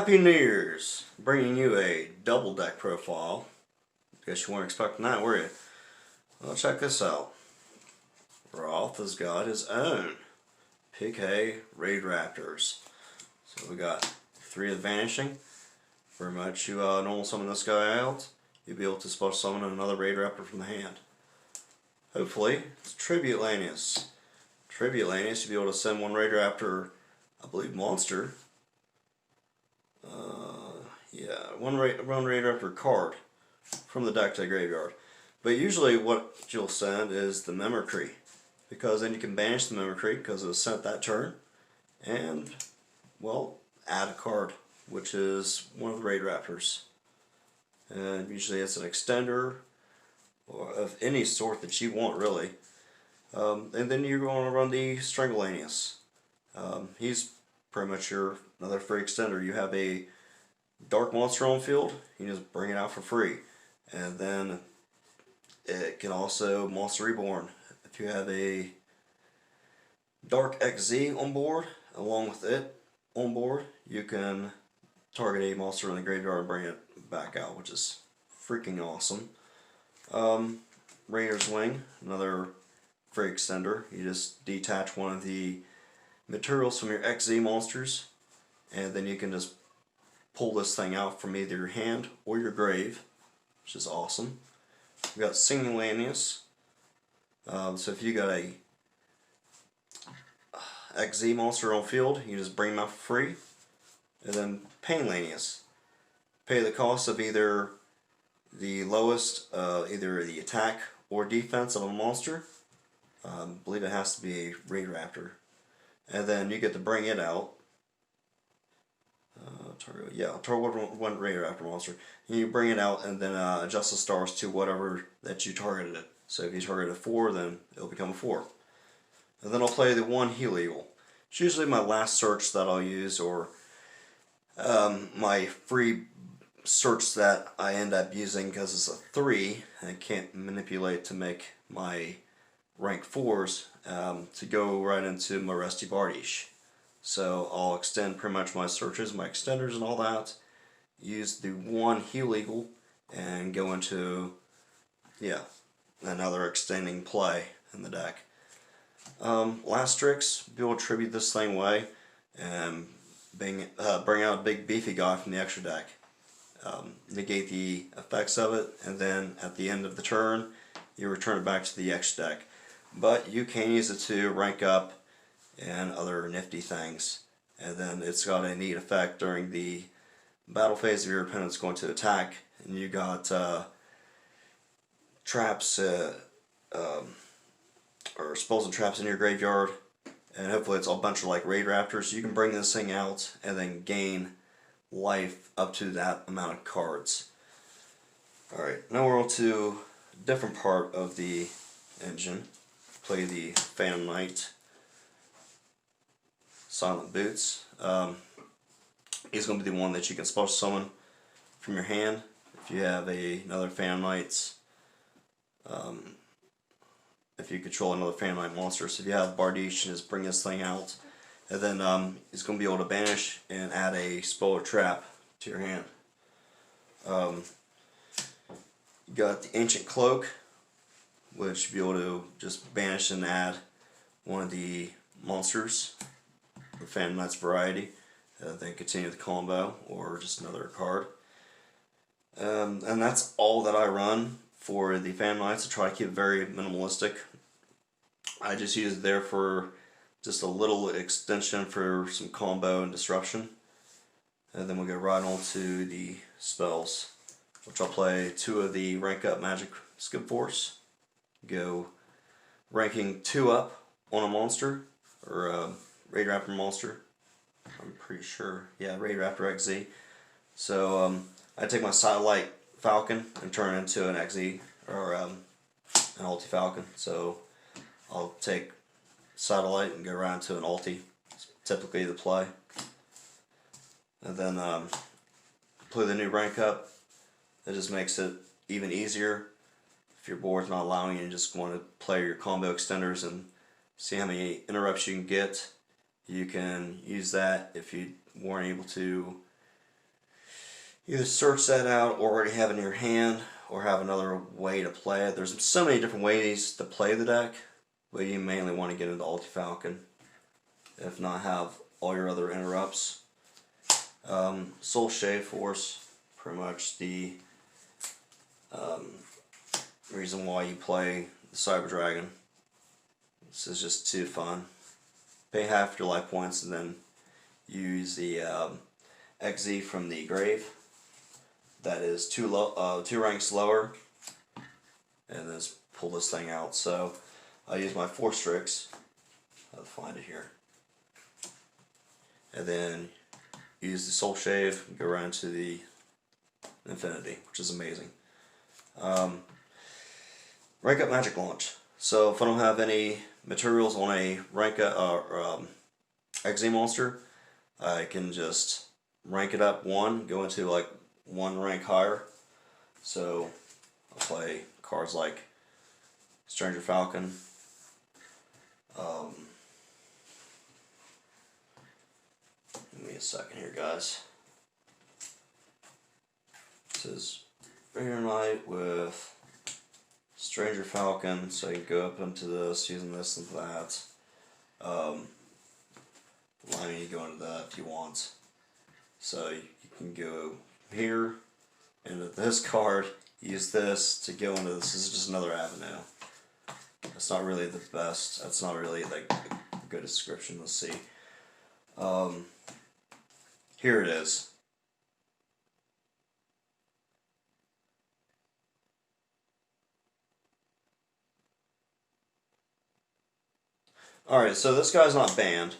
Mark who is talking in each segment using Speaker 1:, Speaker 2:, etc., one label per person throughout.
Speaker 1: Happy New Year's! Bringing you a double deck profile. Guess you weren't expecting that, were you? Well, check this out. Roth has got his own PK Raidraptors. So we got 3 of Vanishing. Very much you normal summon this guy out, you'll be able to special summon another Raidraptor from the hand. Hopefully, it's Tribute Lanius. Tribute Lanius, you'll be able to send one Raidraptor, I believe monster. One Raidraptor card from the deck to the graveyard. But usually what you'll send is the Mimicry, because then you can banish the Mimicry because it was sent that turn, and, well, add a card, which is one of the Raidraptors. And usually it's an extender, or of any sort that you want, really. And then you're going to run the Stranglanius. He's pretty much your another free extender. You have a dark monster on field, you just bring it out for free. And then it can also Monster Reborn. If you have a Dark XZ on board, along with it on board, you can target a monster in the graveyard and bring it back out, which is freaking awesome. Rainer's Wing, another free extender. You just detach one of the materials from your XZ monsters, and then you can just pull this thing out from either your hand or your grave, which is awesome. We got Singing Lanius. So if you got a XZ monster on field, you just bring them out for free. And then Pain Lanius. Pay the cost of either the lowest, either the attack or defense of a monster. I believe it has to be a Raidraptor. And then you get to bring it out. Target one Raidraptor monster. And you bring it out and then adjust the stars to whatever that you targeted it. So if you target a 4, then it'll become a 4. And then I'll play the 1 Heal Eagle. It's usually my last search that I'll use, or my free search that I end up using because it's a 3 and I can't manipulate to make my rank 4s to go right into my Rusty Bardiche. So I'll extend pretty much my searches, my extenders and all that, use the 1 Heal Eagle and go into, another extending play in the deck. Last tricks, be able to tribute this thing away and bring out a big beefy guy from the extra deck. Negate the effects of it, and then at the end of the turn you return it back to the extra deck. But you can use it to rank up and other nifty things, and then it's got a neat effect during the battle phase of your opponent's going to attack, and you got traps or spells and traps in your graveyard, and hopefully it's a bunch of like Raidraptors. You can bring this thing out and then gain life up to that amount of cards. Alright, now we're on to a different part of the engine. Play the Fanlights. Silent Boots. He's going to be the one that you can special summon from your hand if you have another Fanlights. If you control another Fanlight monster. So if you have Bardiche, just bring this thing out. And then he's going to be able to banish and add a spell or trap to your hand. You got the Ancient Cloak, which you'll be able to just banish and add one of the monsters, the Fanlights variety, then continue the combo, or just another card. And that's all that I run for the Fanlights. I try to keep it very minimalistic. I just use it there for just a little extension for some combo and disruption. And then we'll go right on to the spells, which I'll play 2 of the rank up magic skip force. Go ranking 2 up on a monster, or a Raidraptor monster. I'm pretty sure, Raidraptor XZ. So I take my Satellite Falcon and turn it into an XZ, or an Ulti Falcon. So I'll take Satellite and go around to an Ulti. It's typically the play. And then play the new rank up. It just makes it even easier. If your board's not allowing you, you just want to play your combo extenders and see how many interrupts you can get. You can use that if you weren't able to Either search that out or already have it in your hand or have another way to play it. There's so many different ways to play the deck, but you mainly want to get into Ulti Falcon. If not, have all your other interrupts. Soul Shave Force, pretty much the reason why you play the Cyber Dragon. This is just too fun. Pay half your life points and then use the XZ from the grave. That is two ranks lower, and then pull this thing out. So I use my 4 Strix. I'll find it here, and then use the Soul Shave. Go around to the Infinity, which is amazing. Rank up Magic Launch. So if I don't have any materials on a rank XZ monster, I can just rank it up 1, go into like 1 rank higher. So I'll play cards like Stranger Falcon, give me a second here, guys. This is Raider Knight with Stranger Falcon, so you can go up into this using this and that. Allowing you to go into that if you want. So you can go here into this card, use this to go into this. This is just another avenue. That's not really the best. That's not really like a good description. Let's see. Here it is. Alright, so this guy's not banned.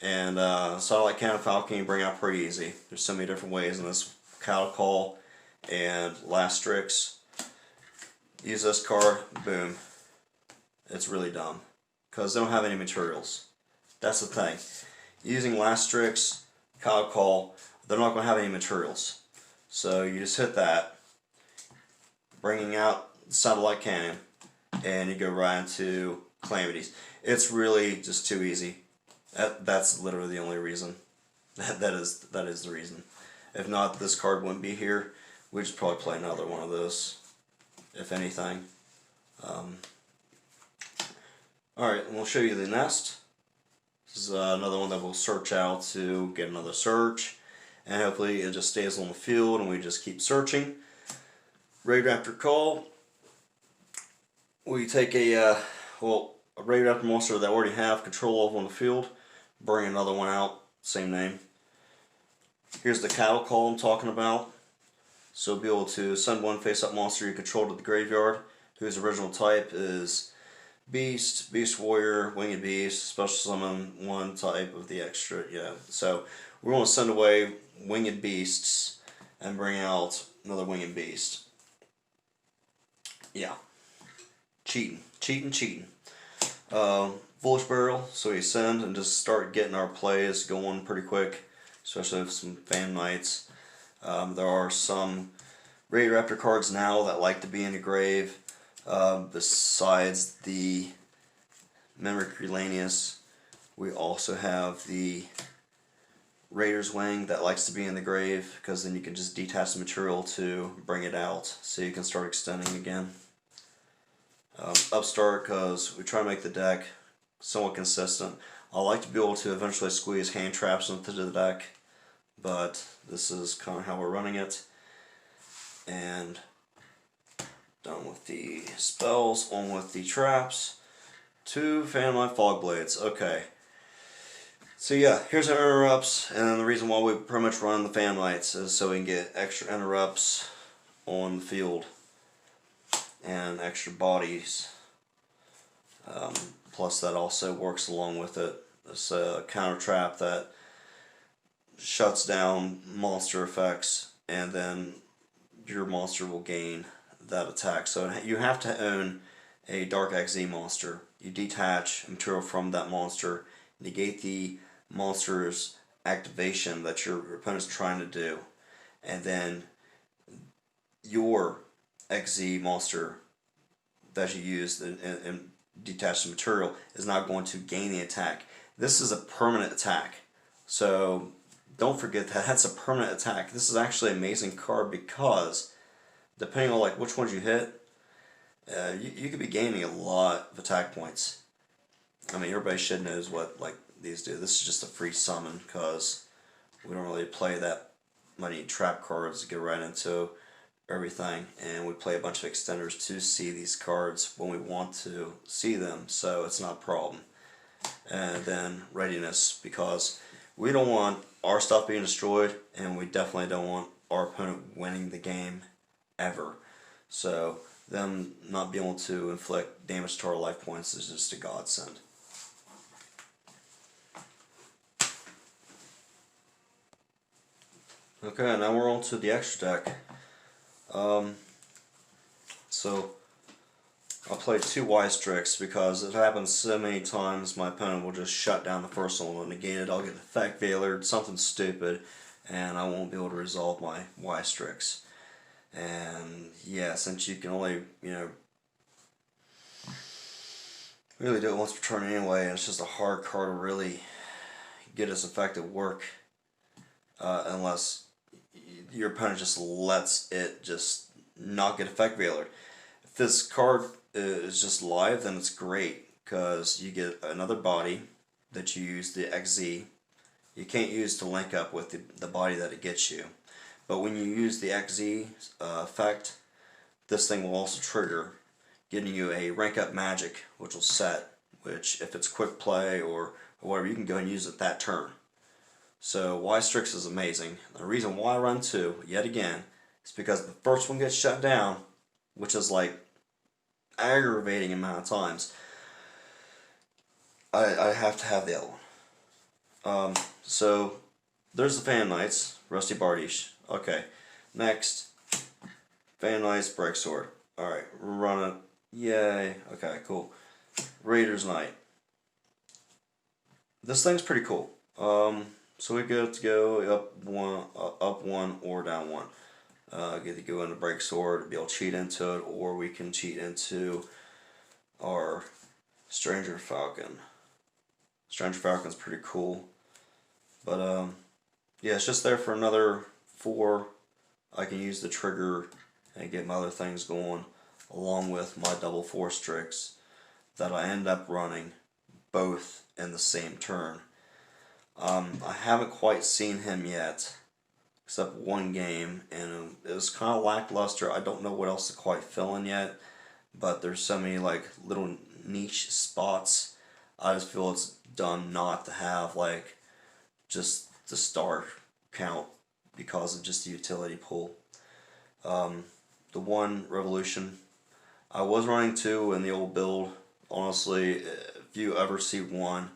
Speaker 1: And Satellite Cannon Falcon you bring out pretty easy. There's so many different ways in this. Cattle Call and Last Strix. Use this card, boom. It's really dumb. Because they don't have any materials. That's the thing. Using Last Strix, Cattle Call, they're not going to have any materials. So you just hit that, bringing out Satellite Cannon, and you go right into Calamities. It's really just too easy. That's literally the only reason. That is the reason. If not, this card wouldn't be here. We'd just probably play another one of those, if anything. Alright, and we'll show you the nest. This is another one that we'll search out to get another search. And hopefully it just stays on the field and we just keep searching. Raidraptor Call. We take a Raidraptor monster that already have control of on the field. Bring another one out, same name. Here's the Cattle Call I'm talking about. So be able to send one face-up monster you control to the graveyard, whose original type is Beast, Beast Warrior, Winged Beast, Special Summon one type of the extra. Yeah. So we're going to send away Winged Beasts and bring out another Winged Beast. Yeah. Cheating. Foolish Burial, so we send and just start getting our plays going pretty quick, especially with some Fanlights. There are some Raidraptor cards now that like to be in the grave, besides the Mimicry Lanius. We also have the Raider's Wing that likes to be in the grave, because then you can just detach the material to bring it out, so you can start extending again. Upstart, because we try to make the deck somewhat consistent. I like to be able to eventually squeeze hand traps into the deck, but this is kind of how we're running it. And done with the spells, on with the traps. 2 Fanlight Fog Blades. Okay. So yeah, here's our interrupts, and the reason why we pretty much run the Fanlights is so we can get extra interrupts on the field and extra bodies. Plus that also works along with it. It's a counter trap that shuts down monster effects, and then your monster will gain that attack. So you have to own a Dark XZ monster. You detach material from that monster, negate the monster's activation that your opponent's trying to do, and then your XZ monster that you used and detach the material is not going to gain the attack. This is a permanent attack, so don't forget that that's a permanent attack. This is actually an amazing card because depending on like which ones you hit, you could be gaining a lot of attack points. I mean, everybody should knows what like these do. This is just a free summon because we don't really play that many trap cards to get right into everything, and we play a bunch of extenders to see these cards when we want to see them, so it's not a problem. And then readiness, because we don't want our stuff being destroyed, and we definitely don't want our opponent winning the game ever. So them not being able to inflict damage to our life points is just a godsend. Okay, now we're on to the extra deck. So I'll play 2 Wise Tricks because it happens so many times my opponent will just shut down the first one, will negate it, I'll get Effect Veilered, something stupid, and I won't be able to resolve my Wise Tricks. And yeah, since you can only, really do it once per turn anyway, and it's just a hard card to really get its effective work unless your opponent just lets it just not get Effect Veilered. If this card is just live, then it's great because you get another body that you use the XZ. You can't use to link up with the body that it gets you. But when you use the XZ effect, this thing will also trigger, getting you a rank up magic, which will set, which if it's quick play or whatever, you can go and use it that turn. So Wise Tricks is amazing. The reason why I run 2, yet again, is because the first one gets shut down, which is like aggravating amount of times. I have to have the other one. So there's the Fanlights, Rusty Bardiche. Okay, next, Fanlights, Breaksword. Alright, run it. Yay. Okay, cool. Raider's Knight. This thing's pretty cool. So we get to go up one or down one. Get to go into Breaksword, be able to cheat into it, or we can cheat into our Stranger Falcon. Stranger Falcon's pretty cool. But yeah, it's just there for another 4. I can use the trigger and get my other things going, along with my double Force Tricks that I end up running both in the same turn. I haven't quite seen him yet, except one game, and it was kind of lackluster. I don't know what else to quite fill in yet, but there's so many like little niche spots. I just feel it's dumb not to have like just the star count because of just the utility pool. The one Revolution, I was running 2 in the old build. Honestly, if you ever see 1,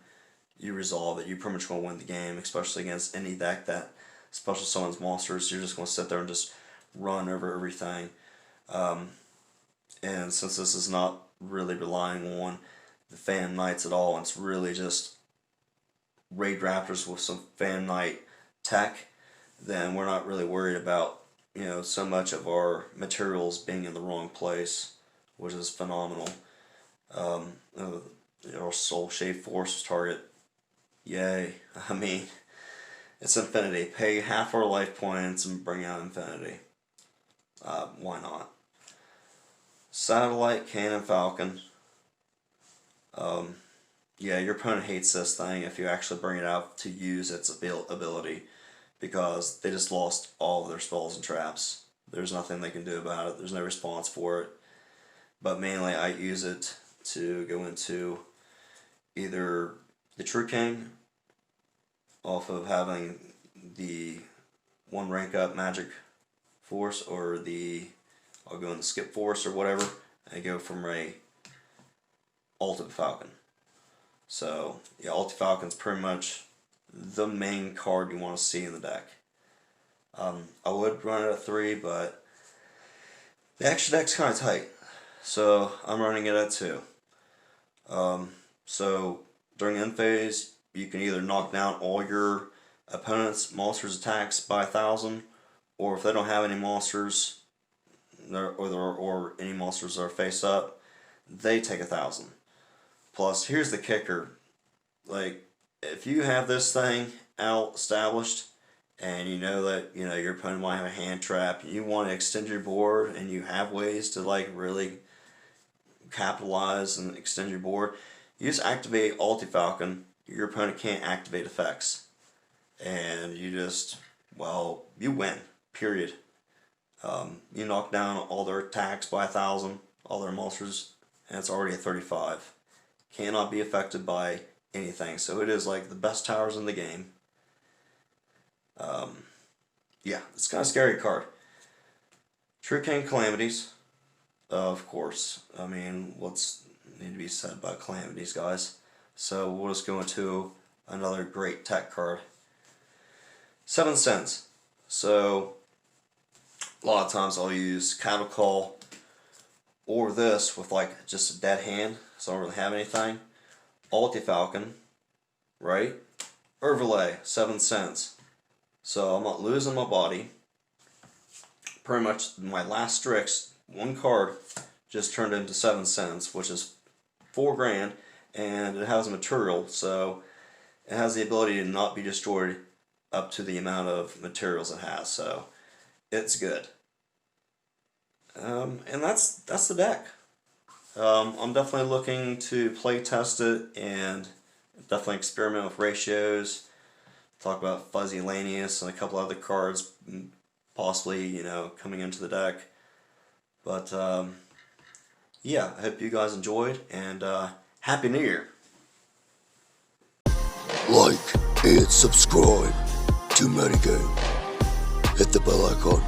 Speaker 1: you resolve it. You pretty much going to win the game, especially against any deck that special summons monsters. You're just going to sit there and just run over everything. And since this is not really relying on the Fan Knights at all, it's really just Raidraptors with some Fan Knight tech, then we're not really worried about so much of our materials being in the wrong place, which is phenomenal. Our Soul Shade Force target, yay! I mean, it's infinity. Pay half our life points and bring out infinity. Why not? Satellite Cannon Falcon. Yeah, your opponent hates this thing if you actually bring it out to use its ability, because they just lost all of their spells and traps. There's nothing they can do about it. There's no response for it. But mainly I use it to go into either the True King off of having the 1 rank up magic force, or I'll go in the skip force or whatever, and go from a Ultimate Falcon. So yeah, Ultimate Falcon's pretty much the main card you want to see in the deck. I would run it at 3, but the extra deck's kind of tight, so I'm running it at 2. So during end phase, you can either knock down all your opponent's monsters' attacks by 1,000, or if they don't have any monsters, or any monsters that are face up, they take 1,000. Plus, here's the kicker: like, if you have this thing out established, and you know that your opponent might have a hand trap, you want to extend your board, and you have ways to like really capitalize and extend your board, you just activate Falcon. Your opponent can't activate effects, and you just, well, you win, period. You knock down all their attacks by 1,000, all their monsters, and it's already a 35. Cannot be affected by anything, so it is like the best towers in the game. Yeah, it's kind of scary card. True King Calamities, of course. I mean, what's need to be said about Calamities, guys? So we'll just go into another great tech card. 7 cents. So a lot of times I'll use Cattle Call or this with like just a dead hand, so I don't really have anything. Falcon, right? Overlay, 7 cents. So I'm not losing my body. Pretty much my last Strix, one card just turned into 7 cents, which is 4 grand, and it has material, so it has the ability to not be destroyed up to the amount of materials it has, so it's good. And that's the deck. I'm definitely looking to play test it and definitely experiment with ratios. Talk about Fuzzy Lanius and a couple other cards possibly, coming into the deck. But yeah, I hope you guys enjoyed, and Happy New Year.
Speaker 2: Like and subscribe to Metagame. Hit the bell icon.